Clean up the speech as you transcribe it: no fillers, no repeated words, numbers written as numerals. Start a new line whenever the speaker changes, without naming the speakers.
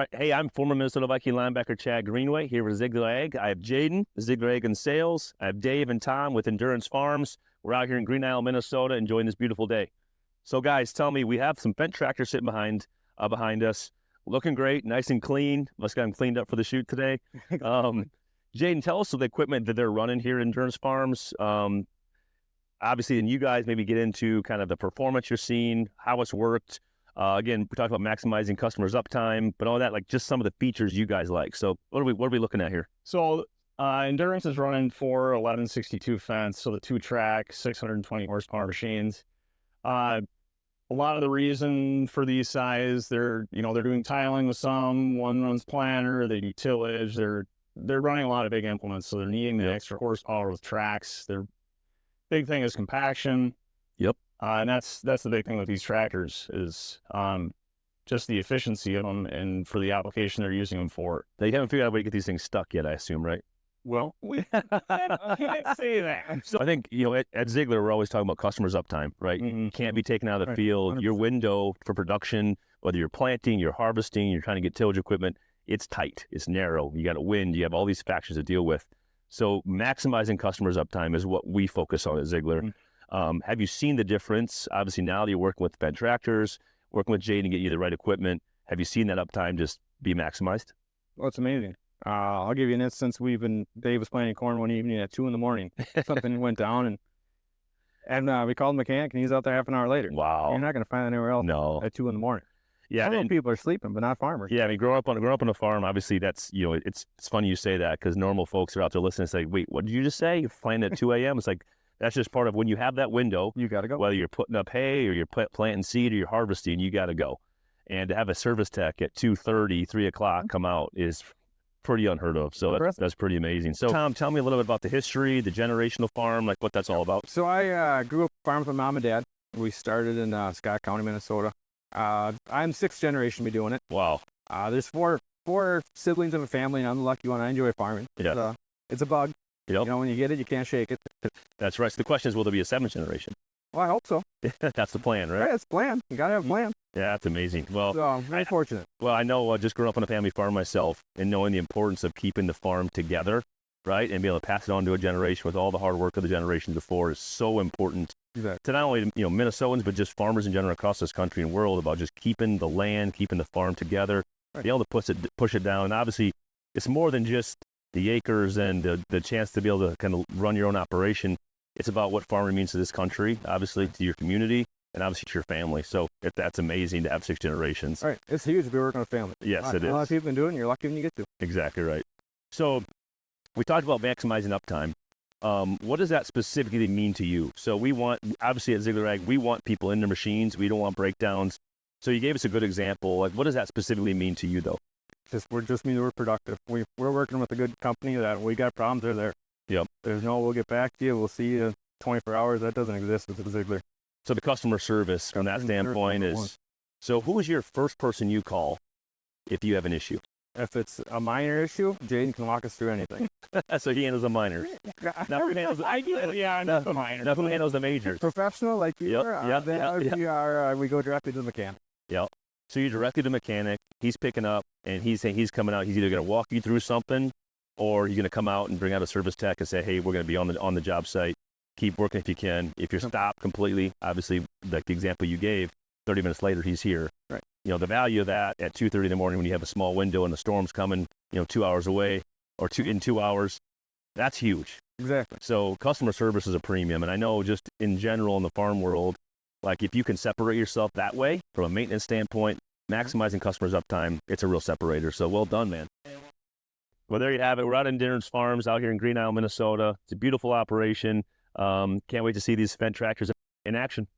Right, hey, I'm former Minnesota Viking linebacker Chad Greenway here with Ziegler Ag. I have Jaden, Ziegler Ag in sales. I have Dave and Tom with Endurance Farms. We're out here in Green Isle, Minnesota, enjoying this beautiful day. So, guys, tell me, we have some Fendt tractors sitting behind us, looking great, nice and clean. Must got them cleaned up for the shoot today. Jaden, tell us of the equipment that they're running here at Endurance Farms. Obviously, and you guys maybe get into kind of the performance you're seeing, how it's worked. Again, we talked about maximizing customers' uptime, but all that, like just some of the features you guys like. So what are we looking at here?
So Endurance is running 4 1162 Fendt, so the 2-track, 620 horsepower machines. A lot of the reason for these size, they're doing tiling with some, one runs planter, they do tillage, they're running a lot of big implements, so they're needing the extra horsepower with tracks. Their big thing is compaction.
Yep.
And that's the big thing with these tractors is just the efficiency of them and for the application they're using them for.
They haven't figured out a way to get these things stuck yet, I assume, right?
Well, we can't say that.
So I think, at Ziegler, we're always talking about customers' uptime, right?
Mm-hmm.
Can't be taken out of the field.
100%.
Your window for production, whether you're planting, you're harvesting, you're trying to get tillage equipment, it's tight, it's narrow. You got a wind, you have all these factors to deal with. So maximizing customers' uptime is what we focus on at Ziegler. Mm-hmm. Have you seen the difference? Obviously, now that you're working with Fendt tractors, working with Jay to get you the right equipment, have you seen that uptime just be maximized?
Well, it's amazing. I'll give you an instance. Dave was planting corn one evening at 2 a.m. Something went down, and we called the mechanic, and he's out there half an hour later.
Wow.
You're not going to find that anywhere else.
No.
At 2 a.m.
Yeah,
I know people are sleeping, but not farmers.
Yeah, I mean, growing up on a farm, obviously that's, it's funny you say that because normal folks are out there listening and say, wait, what did you just say? You're planting at 2 a.m.? It's like, that's just part of when you have that window.
You got to go.
Whether you're putting up hay or you're planting seed or you're harvesting, you got to go. And to have a service tech at 2:30, 3 o'clock come out is pretty unheard of. So that's pretty amazing. So Tom, tell me a little bit about the history, the generational farm, like what that's all about.
So I grew up farming with mom and dad. We started in Scott County, Minnesota. I'm 6th generation to be doing it.
Wow.
There's four siblings in the family, and I'm the lucky one. I enjoy farming.
Yeah.
It's a bug.
Yep.
When you get it, you can't shake it.
That's right. So the question is, will there be a 7th generation?
Well, I hope so.
That's the plan, right?
Yeah, it's a plan. You got to have a plan.
Yeah, that's amazing. Well,
so I'm very fortunate.
Well, I know just growing up on a family farm myself and knowing the importance of keeping the farm together, right, and being able to pass it on to a generation with all the hard work of the generation before is so important.
Exactly.
To not only Minnesotans, but just farmers in general across this country and world about just keeping the land, keeping the farm together, right. Be able to push it down. And obviously, it's more than just the acres and the chance to be able to kind of run your own operation. It's about what farming means to this country, obviously to your community, and obviously to your family. So that's amazing to have 6 generations.
All right. It's huge to be working with family.
Yes, it is.
A lot of people can do it, and you're lucky when you get to.
Exactly right. So we talked about maximizing uptime. What does that specifically mean to you? So we want, obviously at Ziegler Ag, we want people in their machines. We don't want breakdowns. So you gave us a good example. Like, what does that specifically mean to you, though?
Just mean we're productive. We're working with a good company that we got problems, they're there.
Yep.
There's no, we'll get back to you. We'll see you 24 hours. That doesn't exist with Ziegler.
So the customer service from that standpoint is, so who is your first person you call if you have an issue?
If it's a minor issue, Jaden can walk us through anything.
So he handles the minors. Now who handles
the minors.
Now who handles the majors?
Professional like you are. We go directly to the mechanic.
Yep. So you're directly to the mechanic. He's picking up, and he's saying he's coming out. He's either going to walk you through something, or you're going to come out and bring out a service tech and say, hey, we're going to be on the job site. Keep working if you can. If you're stopped completely, obviously, like the example you gave, 30 minutes later, he's here.
Right.
The value of that at 2:30 in the morning when you have a small window and the storm's coming, 2 hours away or in 2 hours, that's huge.
Exactly.
So customer service is a premium. And I know just in general in the farm world, like if you can separate yourself that way from a maintenance standpoint, maximizing customers' uptime, it's a real separator. So well done, man. Well, there you have it. We're out in Endurance Farms out here in Green Isle, Minnesota. It's a beautiful operation. Can't wait to see these Fendt tractors in action.